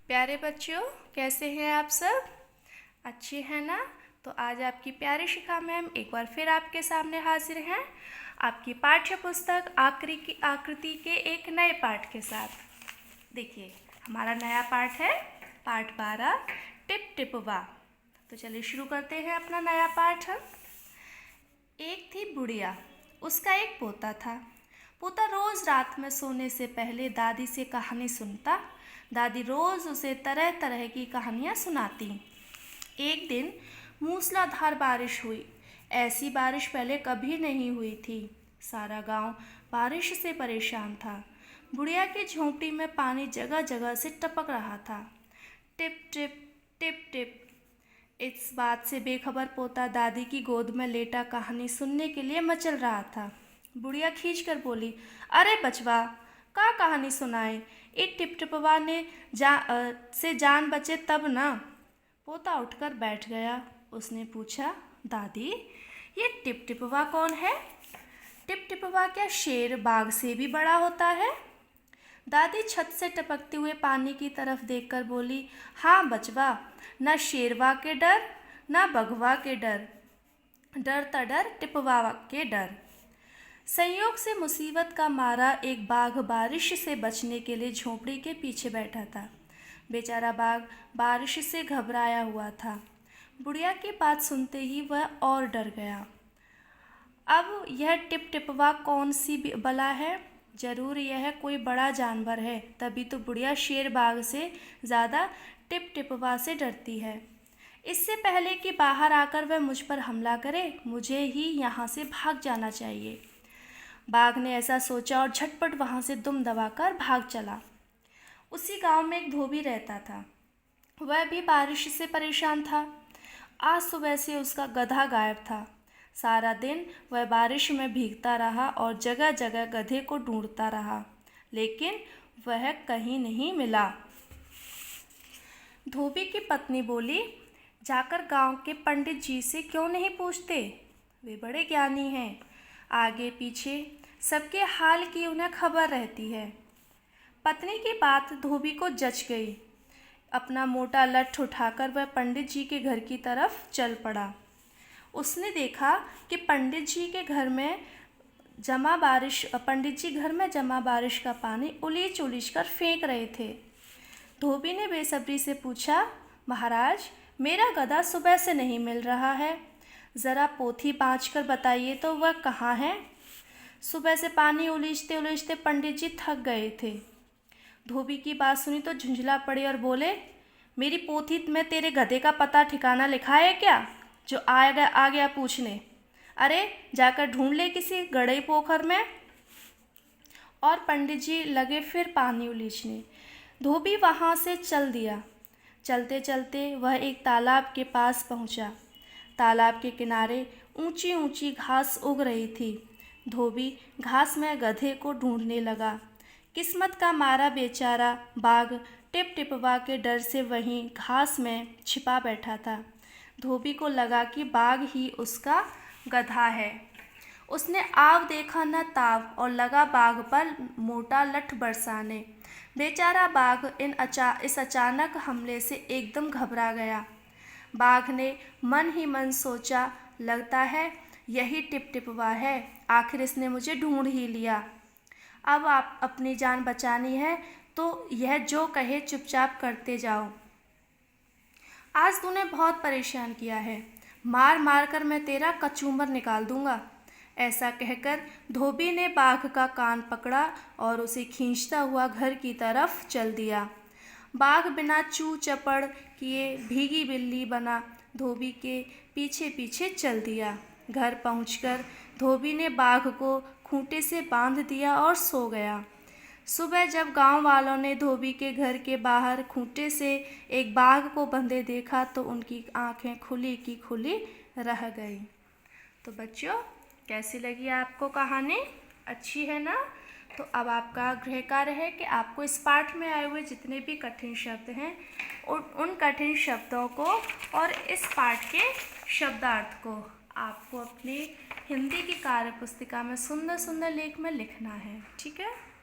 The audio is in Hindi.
प्यारे बच्चों, कैसे हैं आप सब? अच्छे हैं ना? तो आज आपकी प्यारी शिखा मैम एक बार फिर आपके सामने हाजिर हैं आपकी पाठ्य पुस्तक आकृति के एक नए पाठ के साथ। देखिए, हमारा नया पाठ है पाठ 12 टिप टिप वा। तो चलिए शुरू करते हैं अपना नया पाठ। एक थी बुढ़िया, उसका एक पोता था। पोता रोज रात में सोने से पहले दादी से कहानी सुनता। दादी रोज उसे तरह तरह की कहानियाँ सुनाती। एक दिन मूसलाधार बारिश हुई। ऐसी बारिश पहले कभी नहीं हुई थी। सारा गांव बारिश से परेशान था। बुढ़िया की झोंपड़ी में पानी जगह जगह से टपक रहा था। Tip tip tip tip. इस बात से बेखबर पोता दादी की गोद में लेटा कहानी सुनने के लिए मचल रहा था। बुढ़िया खींचकर बोली, अरे बचवा, का कहानी सुनाए? ये टिपटिपवा ने से जान बचे तब ना। पोता उठकर बैठ गया। उसने पूछा, दादी, ये टिपटिपवा कौन है? टिपटिपवा क्या शेर बाघ से भी बड़ा होता है? दादी छत से टपकते हुए पानी की तरफ देखकर बोली, हाँ बचवा, न शेरवा के डर न बघवा के डर, डर त डर टिपवा के डर। संयोग से मुसीबत का मारा एक बाघ बारिश से बचने के लिए झोंपड़ी के पीछे बैठा था। बेचारा बाघ बारिश से घबराया हुआ था। बुढ़िया की बात सुनते ही वह और डर गया। अब यह टिप टिपवा कौन सी बला है? जरूर यह कोई बड़ा जानवर है, तभी तो बुढ़िया शेर बाघ से ज़्यादा टिप टिपवा से डरती है। इससे पहले कि बाहर आकर वह मुझ पर हमला करे, मुझे ही यहाँ से भाग जाना चाहिए। बाघ ने ऐसा सोचा और झटपट वहाँ से दुम दबाकर भाग चला। उसी गांव में एक धोबी रहता था। वह भी बारिश से परेशान था। आज सुबह से उसका गधा गायब था। सारा दिन वह बारिश में भीगता रहा और जगह जगह गधे को ढूंढता रहा, लेकिन वह कहीं नहीं मिला। धोबी की पत्नी बोली, जाकर गांव के पंडित जी से क्यों नहीं पूछते? वे बड़े ज्ञानी हैं। आगे पीछे सबके हाल की उन्हें खबर रहती है। पत्नी की बात धोबी को जच गई। अपना मोटा लठ उठाकर वह पंडित जी के घर की तरफ चल पड़ा। उसने देखा कि पंडित जी घर में जमा बारिश का पानी उलीच उलीच कर फेंक रहे थे। धोबी ने बेसब्री से पूछा, महाराज, मेरा गधा सुबह से नहीं मिल रहा है। ज़रा पोथी बाँच कर बताइए तो वह कहाँ है? सुबह से पानी उलीचते उलीचते पंडित जी थक गए थे। धोबी की बात सुनी तो झुंझला पड़े और बोले, मेरी पोथी में तेरे गधे का पता ठिकाना लिखा है क्या, जो आ गया पूछने? अरे जाकर ढूंढ ले किसी गड़ई पोखर में। और पंडित जी लगे फिर पानी उलीचने। धोबी वहाँ से चल दिया। चलते चलते वह एक तालाब के पास पहुँचा। तालाब के किनारे ऊंची ऊंची घास उग रही थी। धोबी घास में गधे को ढूंढने लगा। किस्मत का मारा बेचारा बाघ टिप टिपवा के डर से वहीं घास में छिपा बैठा था। धोबी को लगा कि बाघ ही उसका गधा है। उसने आव देखा न ताव और लगा बाघ पर मोटा लठ बरसाने। बेचारा बाघ इस अचानक हमले से एकदम घबरा गया। बाघ ने मन ही मन सोचा, लगता है यही टिप टिपवा है, आखिर इसने मुझे ढूंढ ही लिया। अब आप अपनी जान बचानी है तो यह जो कहे चुपचाप करते जाओ। आज तूने बहुत परेशान किया है, मार मार कर मैं तेरा कचूमर निकाल दूंगा। ऐसा कहकर धोबी ने बाघ का कान पकड़ा और उसे खींचता हुआ घर की तरफ चल दिया। बाघ बिना चू चपड़ किए भीगी बिल्ली बना धोबी के पीछे पीछे चल दिया। घर पहुंचकर धोबी ने बाघ को खूंटे से बांध दिया और सो गया। सुबह जब गांव वालों ने धोबी के घर के बाहर खूंटे से एक बाघ को बंधे देखा तो उनकी आंखें खुली की खुली रह गई। तो बच्चों, कैसी लगी आपको कहानी? अच्छी है ना? तो अब आपका गृह कार्य है कि आपको इस पाठ में आए हुए जितने भी कठिन शब्द हैं उन कठिन शब्दों को और इस पाठ के शब्दार्थ को आपको अपनी हिंदी की कार्य पुस्तिका में सुंदर सुंदर लेख में लिखना है। ठीक है?